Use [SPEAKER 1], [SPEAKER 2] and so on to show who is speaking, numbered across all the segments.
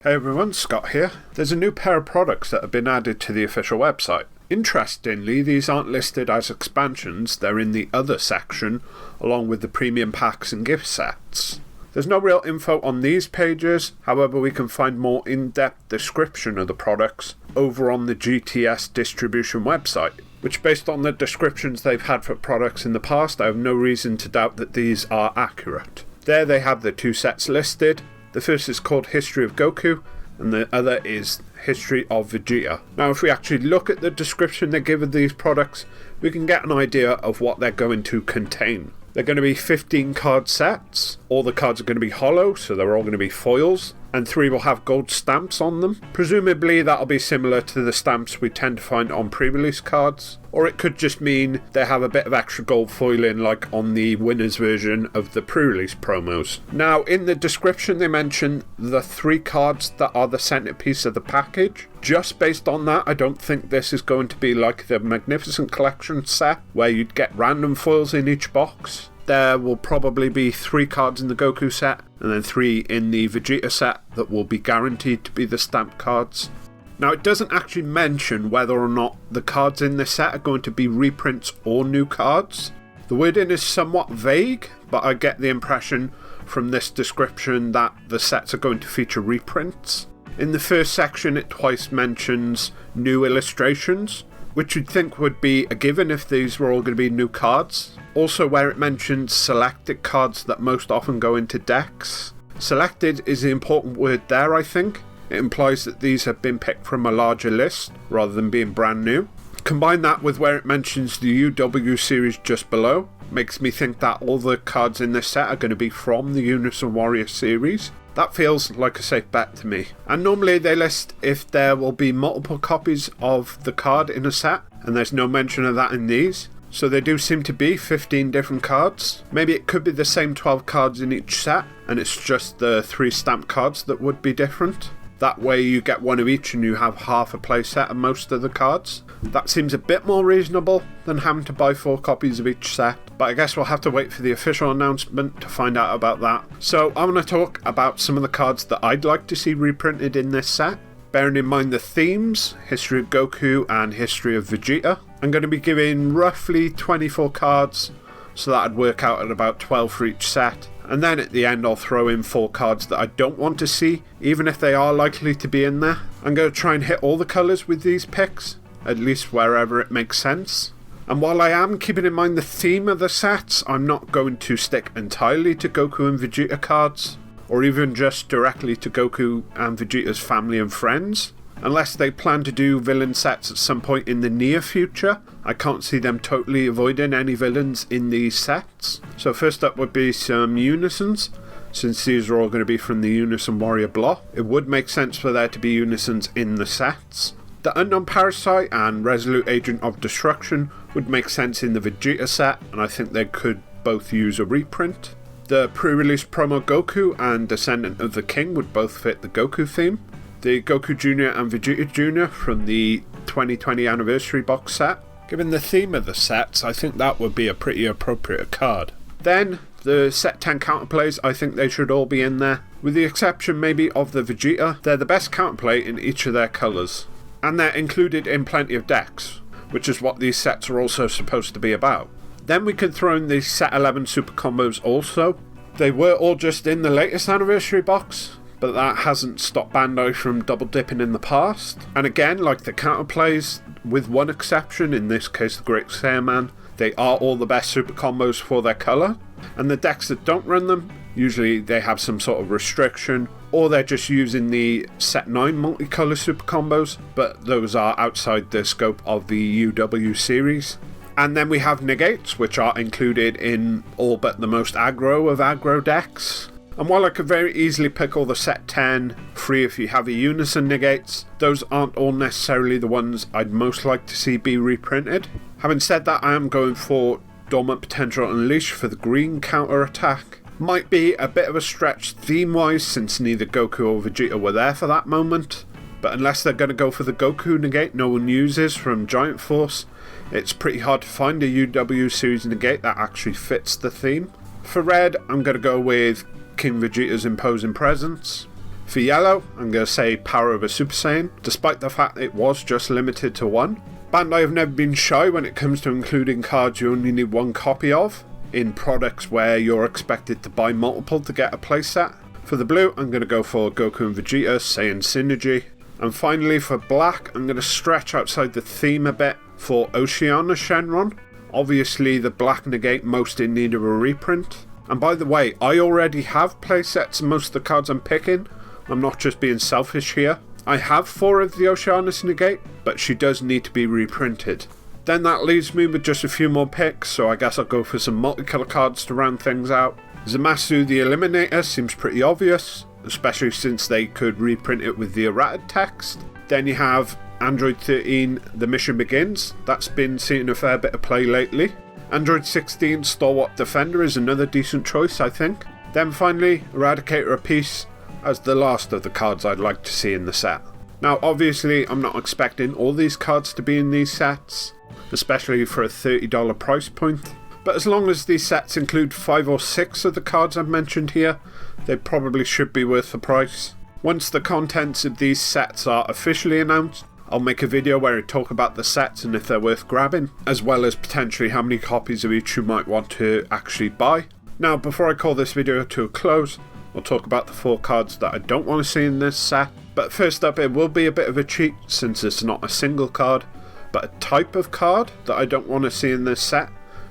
[SPEAKER 1] Hey everyone, Scott here. There's a new pair of products that have been added to the official website. Interestingly, these aren't listed as expansions, they're in the other section, along with the premium packs and gift sets. There's no real info on these pages, however we can find more in-depth description of the products over on the GTS distribution website, which based on the descriptions they've had for products in the past, I have no reason to doubt that these are accurate. There they have the two sets listed. The first is called History of Goku, and the other is History of Vegeta. Now, if we actually look at the description they give of these products, we can get an idea of what they're going to contain. They're going to be 15 card sets. All the cards are going to be hollow, so they're all going to be foils, and 3 will have gold stamps on them. Presumably that'll be similar to the stamps we tend to find on pre-release cards, or it could just mean they have a bit of extra gold foiling like on the winner's version of the pre-release promos. Now, in the description they mention the 3 cards that are the centerpiece of the package. Just based on that, I don't think this is going to be like the Magnificent Collection set, where you'd get random foils in each box. There will probably be 3 cards in the Goku set, and then 3 in the Vegeta set that will be guaranteed to be the stamp cards. Now, it doesn't actually mention whether or not the cards in this set are going to be reprints or new cards. The wording is somewhat vague, but I get the impression from this description that the sets are going to feature reprints. In the first section, it twice mentions new illustrations, which you'd think would be a given if these were all going to be new cards. Also, where it mentions selected cards that most often go into decks. Selected is the important word there, I think. It implies that these have been picked from a larger list, rather than being brand new. Combine that with where it mentions the UW series just below, makes me think that all the cards in this set are going to be from the Unison Warrior series. That feels like a safe bet to me. And normally they list if there will be multiple copies of the card in a set, and there's no mention of that in these. So there do seem to be 15 different cards. Maybe it could be the same 12 cards in each set, and it's just the 3 stamp cards that would be different. That way you get one of each and you have half a play set of most of the cards. That seems a bit more reasonable than having to buy 4 copies of each set, but I guess we'll have to wait for the official announcement to find out about that. So I'm going to talk about some of the cards that I'd like to see reprinted in this set. Bearing in mind the themes, History of Goku and History of Vegeta, I'm going to be giving roughly 24 cards, so that'd work out at about 12 for each set. And then at the end I'll throw in 4 cards that I don't want to see, even if they are likely to be in there. I'm going to try and hit all the colours with these picks, at least wherever it makes sense. And while I am keeping in mind the theme of the sets, I'm not going to stick entirely to Goku and Vegeta cards, or even just directly to Goku and Vegeta's family and friends. Unless they plan to do villain sets at some point in the near future, I can't see them totally avoiding any villains in these sets. So first up would be some Unisons. Since these are all going to be from the Unison Warrior block, it would make sense for there to be Unisons in the sets. The Unknown Parasite and Resolute Agent of Destruction would make sense in the Vegeta set, and I think they could both use a reprint. The pre-release promo Goku and Descendant of the King would both fit the Goku theme. The Goku Jr. and Vegeta Jr. from the 2020 anniversary box set. Given the theme of the sets, I think that would be a pretty appropriate card. Then, the set 10 counterplays, I think they should all be in there. With the exception maybe of the Vegeta, they're the best counterplay in each of their colours. And they're included in plenty of decks, which is what these sets are also supposed to be about. Then we can throw in the set 11 super combos also. They were all just in the latest anniversary box, but that hasn't stopped Bandai from double dipping in the past. And again, like the counterplays, with one exception, in this case the Great Saiyaman, they are all the best super combos for their colour. And the decks that don't run them, usually they have some sort of restriction, or they're just using the set 9 multicolour super combos, but those are outside the scope of the UW series. And then we have negates, which are included in all but the most aggro of aggro decks. And while I could very easily pick all the set 10 free if you have a Unison negates, those aren't all necessarily the ones I'd most like to see be reprinted. Having said that, I am going for Dormant Potential Unleash for the green counter attack. Might be a bit of a stretch theme wise since neither Goku or Vegeta were there for that moment, but unless they're going to go for the Goku negate no one uses from Giant Force, it's pretty hard to find a UW series negate that actually fits the theme. For red, I'm going to go with King Vegeta's Imposing Presence. For yellow, I'm going to say Power of a Super Saiyan, despite the fact it was just limited to one. Bandai have never been shy when it comes to including cards you only need one copy of, in products where you're expected to buy multiple to get a playset. For the blue, I'm going to go for Goku and Vegeta, Saiyan Synergy. And finally for black, I'm going to stretch outside the theme a bit for Oceania Shenron. Obviously the black negate most in need of a reprint. And by the way, I already have playsets of most of the cards I'm picking. I'm not just being selfish here. I have 4 of the Oceanus negate, but she does need to be reprinted. Then that leaves me with just a few more picks, so I guess I'll go for some multicolour cards to round things out. Zamasu the Eliminator seems pretty obvious, especially since they could reprint it with the errata text. Then you have Android 13 The Mission Begins, that's been seeing a fair bit of play lately. Android 16 Stalwart Defender is another decent choice, I think. Then finally, Eradicator of Peace as the last of the cards I'd like to see in the set. Now obviously I'm not expecting all these cards to be in these sets, especially for a $30 price point, but as long as these sets include 5 or 6 of the cards I've mentioned here, they probably should be worth the price. Once the contents of these sets are officially announced, I'll make a video where I talk about the sets and if they're worth grabbing, as well as potentially how many copies of each you might want to actually buy. Now before I call this video to a close, I'll talk about the 4 cards that I don't want to see in this set. But first up, it will be a bit of a cheat since it's not a single card, but a type of card that I don't want to see in this set,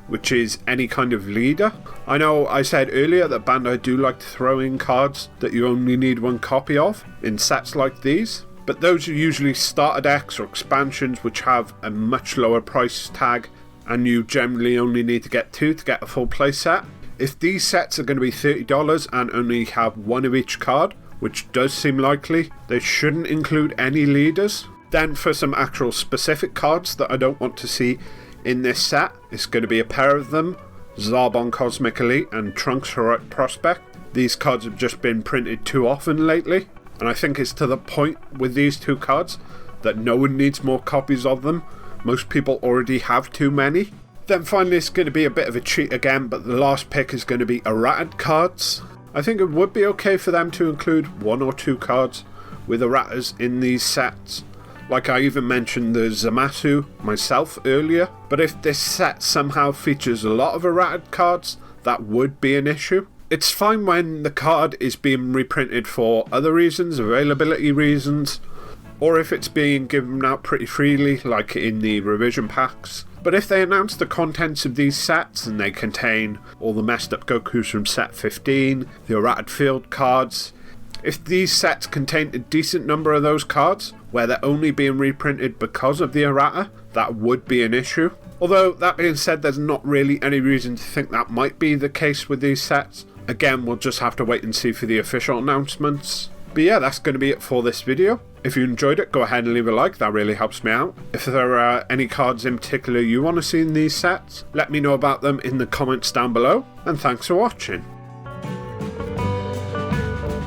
[SPEAKER 1] which is any kind of leader. I know I said earlier that Bandai do like to throw in cards that you only need one copy of in sets like these, but those are usually starter decks or expansions which have a much lower price tag and you generally only need to get 2 to get a full playset. If these sets are going to be $30 and only have 1 of each card, which does seem likely, they shouldn't include any leaders. Then for some actual specific cards that I don't want to see in this set, it's going to be a pair of them, Zarbon Cosmic Elite and Trunks Heroic Prospect. These cards have just been printed too often lately, and I think it's to the point with these 2 cards that no one needs more copies of them. Most people already have too many. Then finally it's going to be a bit of a cheat again, but the last pick is going to be errata cards. I think it would be okay for them to include 1 or 2 cards with erratas in these sets. Like I even mentioned the Zamasu myself earlier, but if this set somehow features a lot of errata cards, that would be an issue. It's fine when the card is being reprinted for other reasons, availability reasons, or if it's being given out pretty freely like in the revision packs. But if they announce the contents of these sets and they contain all the messed up Gokus from set 15, the errata field cards, if these sets contain a decent number of those cards where they're only being reprinted because of the errata, that would be an issue. Although that being said, there's not really any reason to think that might be the case with these sets. Again, we'll just have to wait and see for the official announcements. But yeah, that's going to be it for this video. If you enjoyed it, go ahead and leave a like, that really helps me out. If there are any cards in particular you want to see in these sets, let me know about them in the comments down below, and thanks for watching.